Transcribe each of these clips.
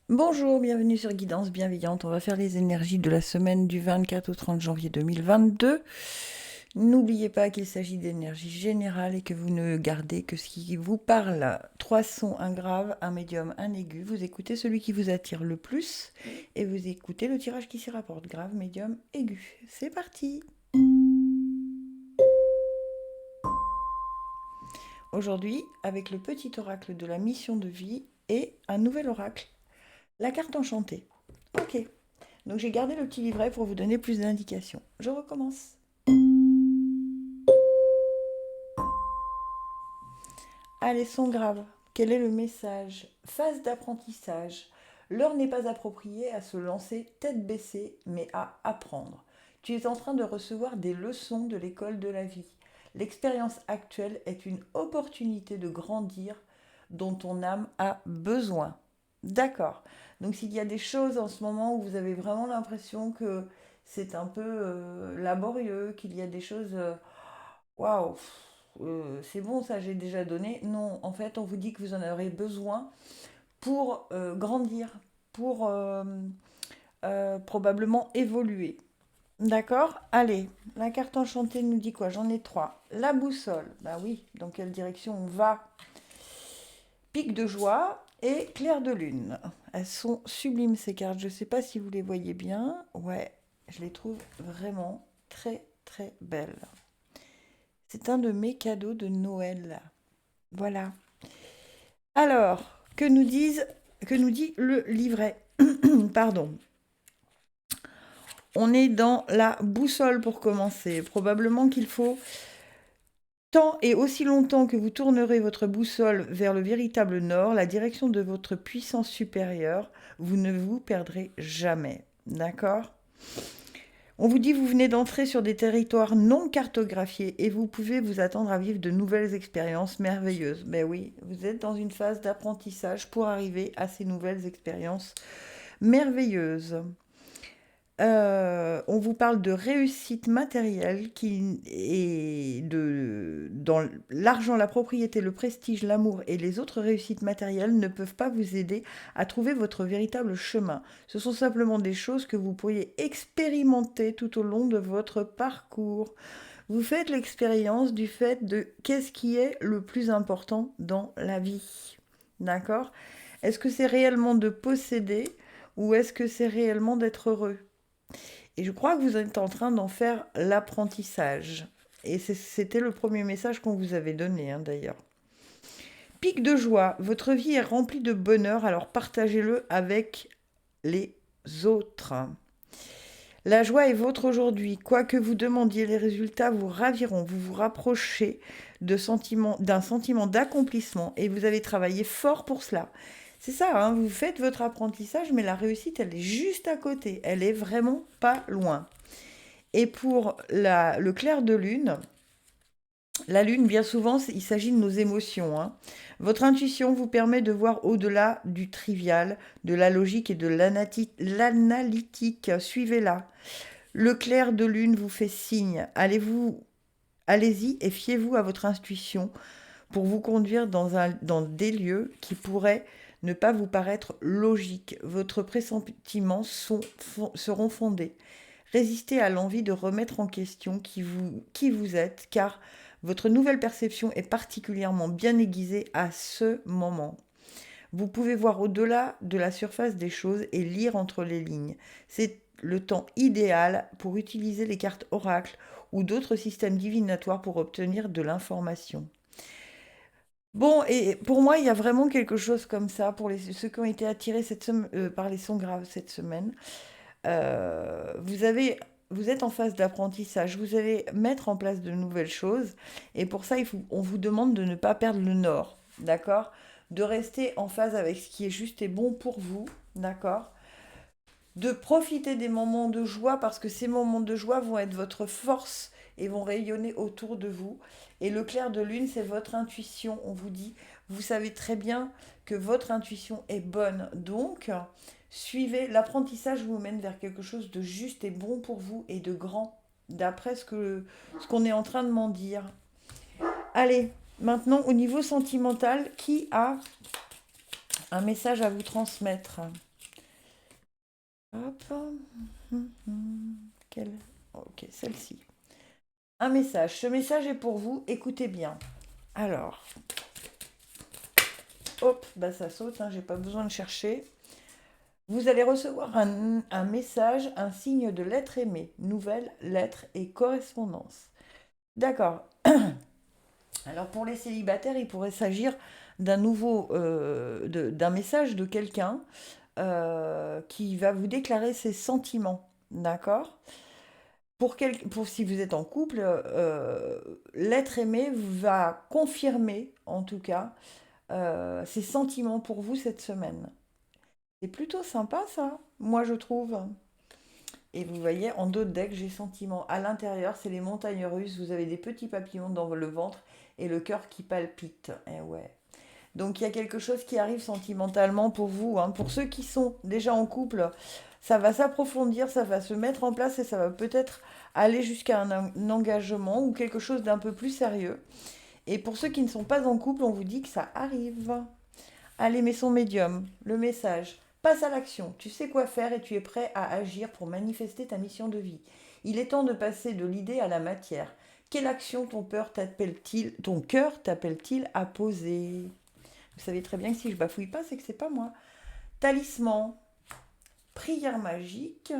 Bonjour, bienvenue sur Guidance Bienveillante. On va faire les énergies de la semaine du 24 au 30 janvier 2022. N'oubliez pas qu'il s'agit d'énergie générale et que vous ne gardez que ce qui vous parle. 3 sons, un grave, un médium, un aigu. Vous écoutez celui qui vous attire le plus et vous écoutez le tirage qui s'y rapporte. Grave, médium, aigu. C'est parti. Aujourd'hui, avec le petit oracle de la mission de vie et un nouvel oracle, la carte enchantée. Ok. Donc j'ai gardé le petit livret pour vous donner plus d'indications. Je recommence. Allez, son grave. Quel est le message? Phase d'apprentissage. L'heure n'est pas appropriée à se lancer tête baissée, mais à apprendre. Tu es en train de recevoir des leçons de l'école de la vie. L'expérience actuelle est une opportunité de grandir dont ton âme a besoin. D'accord. Donc s'il y a des choses en ce moment où vous avez vraiment l'impression que c'est un peu laborieux, qu'il y a des choses waouh, c'est bon, ça j'ai déjà donné. Non, en fait, on vous dit que vous en aurez besoin pour grandir, pour probablement évoluer. D'accord. Allez, la carte enchantée nous dit quoi? J'en ai trois. La boussole, bah oui, dans quelle direction on va? Pic de joie et clair de lune. Elles sont sublimes ces cartes, je ne sais pas si vous les voyez bien. Ouais, je les trouve vraiment très très belles. C'est un de mes cadeaux de Noël. Voilà. Alors, que nous dit le livret? Pardon. On est dans la boussole pour commencer. Probablement qu'il faut tant et aussi longtemps que vous tournerez votre boussole vers le véritable nord, la direction de votre puissance supérieure, vous ne vous perdrez jamais. D'accord? On vous dit que vous venez d'entrer sur des territoires non cartographiés et vous pouvez vous attendre à vivre de nouvelles expériences merveilleuses. Ben oui, vous êtes dans une phase d'apprentissage pour arriver à ces nouvelles expériences merveilleuses. On vous parle de réussite matérielle qui est dans l'argent, la propriété, le prestige, l'amour et les autres réussites matérielles ne peuvent pas vous aider à trouver votre véritable chemin. Ce sont simplement des choses que vous pourriez expérimenter tout au long de votre parcours. Vous faites l'expérience du fait de qu'est-ce qui est le plus important dans la vie. D'accord? Est-ce que c'est réellement de posséder ou est-ce que c'est réellement d'être heureux? Et je crois que vous êtes en train d'en faire l'apprentissage. Et c'était le premier message qu'on vous avait donné, hein, d'ailleurs. Pic de joie, votre vie est remplie de bonheur, alors partagez-le avec les autres. La joie est vôtre aujourd'hui. Quoi que vous demandiez, les résultats vous raviront. Vous vous rapprochez d'un sentiment d'accomplissement et vous avez travaillé fort pour cela. C'est ça, hein, vous faites votre apprentissage, mais la réussite, elle est juste à côté. Elle est vraiment pas loin. Et pour le clair de lune, la lune, bien souvent, il s'agit de nos émotions, hein. Votre intuition vous permet de voir au-delà du trivial, de la logique et de l'analytique. Suivez-la. Le clair de lune vous fait signe. Allez-y et fiez-vous à votre intuition pour vous conduire dans des lieux qui pourraient ne pas vous paraître logiques. Votre pressentiments seront fondés. Résistez à l'envie de remettre en question qui vous êtes, car votre nouvelle perception est particulièrement bien aiguisée à ce moment. Vous pouvez voir au-delà de la surface des choses et lire entre les lignes. C'est le temps idéal pour utiliser les cartes oracles ou d'autres systèmes divinatoires pour obtenir de l'information. Bon, et pour moi, il y a vraiment quelque chose comme ça pour ceux qui ont été attirés par les sons graves cette semaine. Vous avez, vous êtes en phase d'apprentissage, vous allez mettre en place de nouvelles choses, et pour ça, on vous demande de ne pas perdre le nord, d'accord? De rester en phase avec ce qui est juste et bon pour vous, d'accord? De profiter des moments de joie, parce que ces moments de joie vont être votre force et vont rayonner autour de vous. Et le clair de lune, c'est votre intuition. On vous dit, vous savez très bien que votre intuition est bonne. Donc, suivez, l'apprentissage vous mène vers quelque chose de juste et bon pour vous et de grand, d'après ce qu'on est en train de m'en dire. Allez, maintenant au niveau sentimental, qui a un message à vous transmettre? Hop. Quelle... Ok, celle-ci. Un message. Ce message est pour vous. Écoutez bien. Alors, hop, bah ça saute, hein, j'ai pas besoin de chercher. Vous allez recevoir un message, un signe de lettre aimée, nouvelle lettre et correspondance. D'accord. Alors pour les célibataires, il pourrait s'agir d'un message de quelqu'un qui va vous déclarer ses sentiments. D'accord. Pour si vous êtes en couple, l'être aimé va confirmer, en tout cas, ses sentiments pour vous cette semaine. C'est plutôt sympa ça, moi je trouve. Et vous voyez, en dos de deck, j'ai sentiments. À l'intérieur, c'est les montagnes russes. Vous avez des petits papillons dans le ventre et le cœur qui palpite. Eh ouais. Donc il y a quelque chose qui arrive sentimentalement pour vous, hein. Pour ceux qui sont déjà en couple, ça va s'approfondir, ça va se mettre en place et ça va peut-être aller jusqu'à un engagement ou quelque chose d'un peu plus sérieux. Et pour ceux qui ne sont pas en couple, on vous dit que ça arrive. Allez, mais son médium, le message. Passe à l'action. Tu sais quoi faire et tu es prêt à agir pour manifester ta mission de vie. Il est temps de passer de l'idée à la matière. Quelle action ton cœur t'appelle-t-il à poser? Vous savez très bien que si je bafouille pas, c'est que c'est pas moi. Talisman, prière magique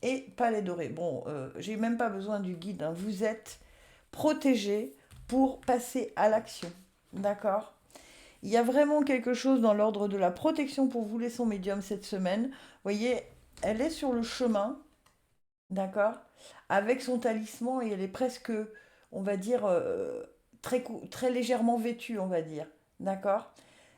et palais doré. Bon, j'ai même pas besoin du guide, hein. Vous êtes protégé pour passer à l'action. D'accord. Il y a vraiment quelque chose dans l'ordre de la protection pour vous, les sons médiums, cette semaine. Vous voyez, elle est sur le chemin, d'accord, avec son talisman et elle est presque, on va dire, très légèrement vêtue, on va dire, d'accord.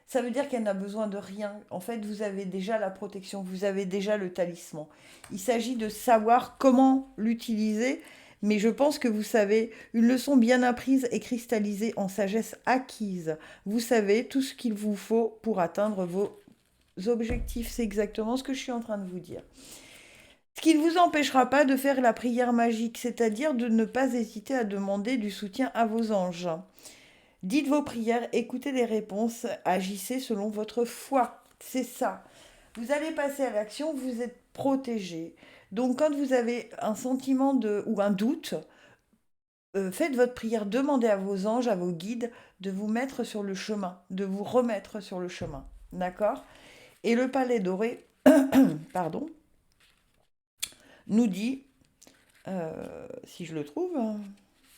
Ça veut dire qu'elle n'a besoin de rien. En fait, vous avez déjà la protection, vous avez déjà le talisman. Il s'agit de savoir comment l'utiliser, mais je pense que vous savez, une leçon bien apprise et cristallisée en sagesse acquise. Vous savez tout ce qu'il vous faut pour atteindre vos objectifs. C'est exactement ce que je suis en train de vous dire. Ce qui ne vous empêchera pas de faire la prière magique, c'est-à-dire de ne pas hésiter à demander du soutien à vos anges. Dites vos prières, écoutez les réponses, agissez selon votre foi. C'est ça. Vous allez passer à l'action, vous êtes protégé. Donc quand vous avez un sentiment ou un doute, faites votre prière, demandez à vos anges, à vos guides de vous mettre sur le chemin, de vous remettre sur le chemin. D'accord. Et le palais doré, pardon, nous dit, si je le trouve,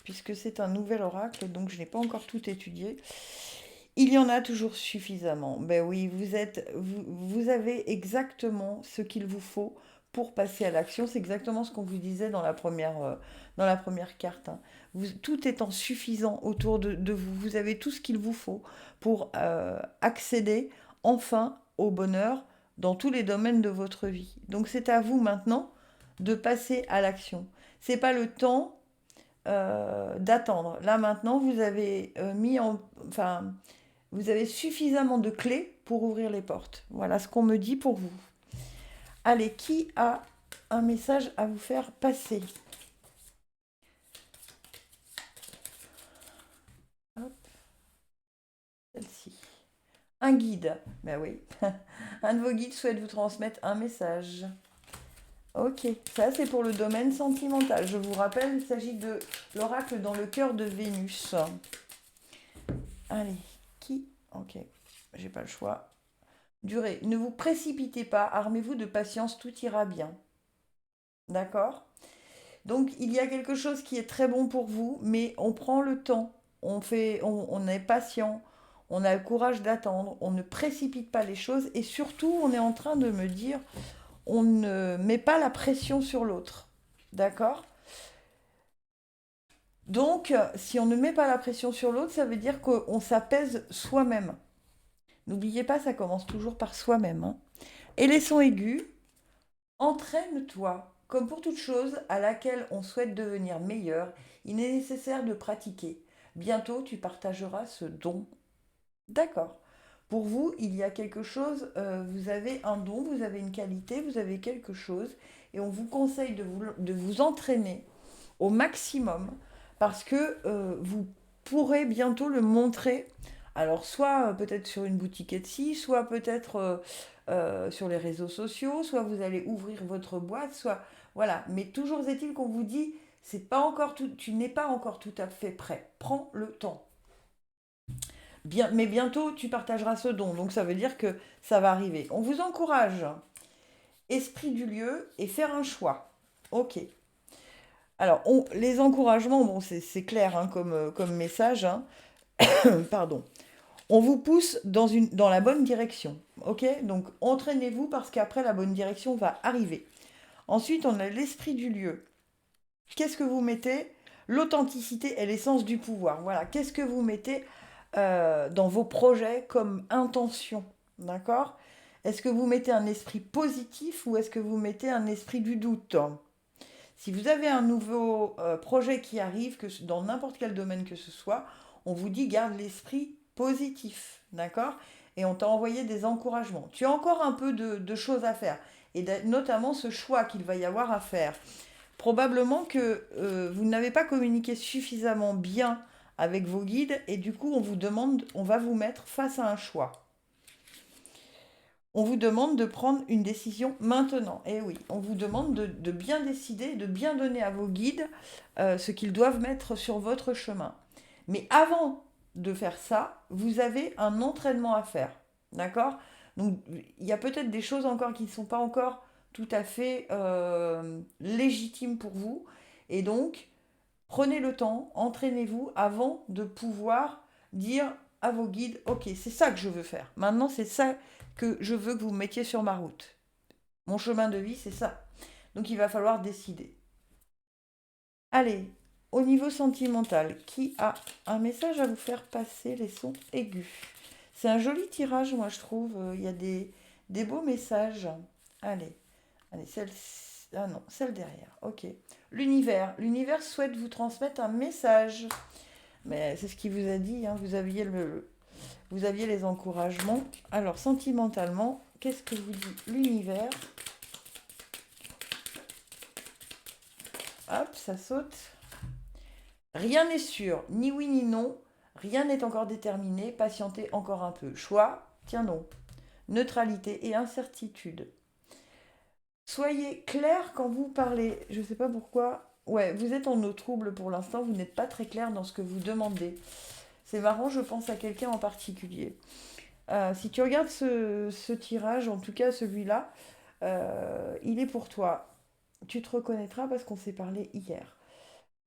puisque c'est un nouvel oracle, donc je n'ai pas encore tout étudié, il y en a toujours suffisamment. Ben oui, vous avez exactement ce qu'il vous faut pour passer à l'action. C'est exactement ce qu'on vous disait dans la première carte, hein. Tout étant suffisant autour de vous, vous avez tout ce qu'il vous faut pour accéder enfin au bonheur dans tous les domaines de votre vie. Donc c'est à vous maintenant de passer à l'action. C'est pas le temps d'attendre. Là maintenant, vous avez enfin, vous avez suffisamment de clés pour ouvrir les portes. Voilà ce qu'on me dit pour vous. Allez, qui a un message à vous faire passer? Hop, celle-ci. Un guide. Ben oui. Un de vos guides souhaite vous transmettre un message. Ok, ça c'est pour le domaine sentimental. Je vous rappelle, il s'agit de l'oracle dans le cœur de Vénus. Allez, qui? Ok, j'ai pas le choix. Durée. Ne vous précipitez pas, armez-vous de patience, tout ira bien. D'accord. Donc il y a quelque chose qui est très bon pour vous, mais on prend le temps, on est patient, on a le courage d'attendre, on ne précipite pas les choses et surtout on est en train de me dire, on ne met pas la pression sur l'autre. D'accord. Donc si on ne met pas la pression sur l'autre, ça veut dire qu'on s'apaise soi-même. N'oubliez pas, ça commence toujours par soi-même, hein. Et les sons aigus, entraîne-toi. Comme pour toute chose à laquelle on souhaite devenir meilleur, il est nécessaire de pratiquer. Bientôt, tu partageras ce don. D'accord. Pour vous, il y a quelque chose, vous avez un don, vous avez une qualité, vous avez quelque chose, et on vous conseille de vous entraîner au maximum parce que vous pourrez bientôt le montrer. Alors, soit peut-être sur une boutique Etsy, soit peut-être sur les réseaux sociaux, soit vous allez ouvrir votre boîte, soit... Voilà. Mais toujours est-il qu'on vous dit, c'est pas encore tout, tu n'es pas encore tout à fait prêt. Prends le temps. Bien, mais bientôt, tu partageras ce don. Donc ça veut dire que ça va arriver. On vous encourage. Esprit du lieu et faire un choix. Ok. Alors, les encouragements, bon, c'est clair hein, comme message. Hein. Pardon. On vous pousse dans la bonne direction. Ok. Donc, entraînez-vous parce qu'après, la bonne direction va arriver. Ensuite, on a l'esprit du lieu. Qu'est-ce que vous mettez? L'authenticité et l'essence du pouvoir. Voilà. Qu'est-ce que vous mettez dans vos projets comme intention? D'accord? Est-ce que vous mettez un esprit positif ou est-ce que vous mettez un esprit du doute? Si vous avez un nouveau projet qui arrive, que dans n'importe quel domaine que ce soit, on vous dit garde l'esprit positif, d'accord? Et on t'a envoyé des encouragements. Tu as encore un peu de choses à faire, et notamment ce choix qu'il va y avoir à faire. Probablement que vous n'avez pas communiqué suffisamment bien avec vos guides, et du coup on va vous mettre face à un choix. On vous demande de prendre une décision maintenant. Et oui, on vous demande de bien décider, de bien donner à vos guides ce qu'ils doivent mettre sur votre chemin. Mais avant de faire ça, vous avez un entraînement à faire. D'accord? Donc, il y a peut-être des choses encore qui ne sont pas encore tout à fait légitimes pour vous. Et donc, prenez le temps, entraînez-vous avant de pouvoir dire à vos guides, ok, c'est ça que je veux faire. Maintenant, c'est ça que je veux que vous mettiez sur ma route. Mon chemin de vie, c'est ça. Donc, il va falloir décider. Allez, au niveau sentimental, qui a un message à vous faire passer les sons aigus? C'est un joli tirage, moi, je trouve. Il y a des beaux messages. Allez, celle derrière. Ok. L'univers souhaite vous transmettre un message. Mais c'est ce qu'il vous a dit, hein. Vous aviez les encouragements. Alors, sentimentalement, qu'est-ce que vous dit l'univers? Hop, ça saute. Rien n'est sûr, ni oui ni non. Rien n'est encore déterminé. Patientez encore un peu. Choix, tiens non. Neutralité et incertitude. Soyez clair quand vous parlez. Je ne sais pas pourquoi. Ouais, vous êtes en eau trouble pour l'instant. Vous n'êtes pas très clair dans ce que vous demandez. C'est marrant, je pense à quelqu'un en particulier. Si tu regardes ce tirage, en tout cas celui-là, il est pour toi. Tu te reconnaîtras parce qu'on s'est parlé hier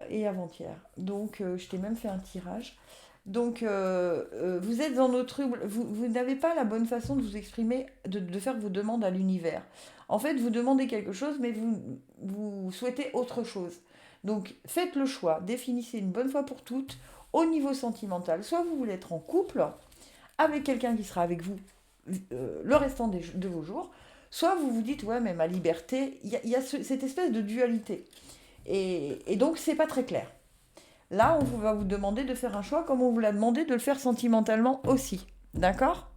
et avant-hier. Donc, je t'ai même fait un tirage. Donc, vous êtes en eau trouble. Vous n'avez pas la bonne façon de vous exprimer, de faire vos demandes à l'univers. En fait, vous demandez quelque chose, mais vous souhaitez autre chose. Donc, faites le choix. Définissez une bonne fois pour toutes au niveau sentimental. Soit vous voulez être en couple avec quelqu'un qui sera avec vous le restant de vos jours, soit vous vous dites, ouais, mais ma liberté, il y a cette espèce de dualité. Et donc, c'est pas très clair. Là, on va vous demander de faire un choix comme on vous l'a demandé de le faire sentimentalement aussi. D'accord?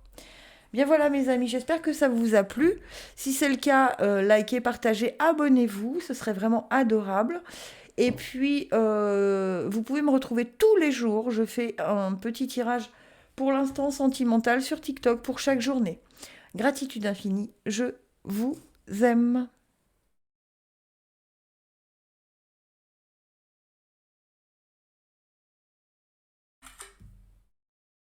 Bien voilà mes amis, j'espère que ça vous a plu. Si c'est le cas, likez, partagez, abonnez-vous, ce serait vraiment adorable. Et puis, vous pouvez me retrouver tous les jours. Je fais un petit tirage pour l'instant sentimental sur TikTok pour chaque journée. Gratitude infinie, je vous aime.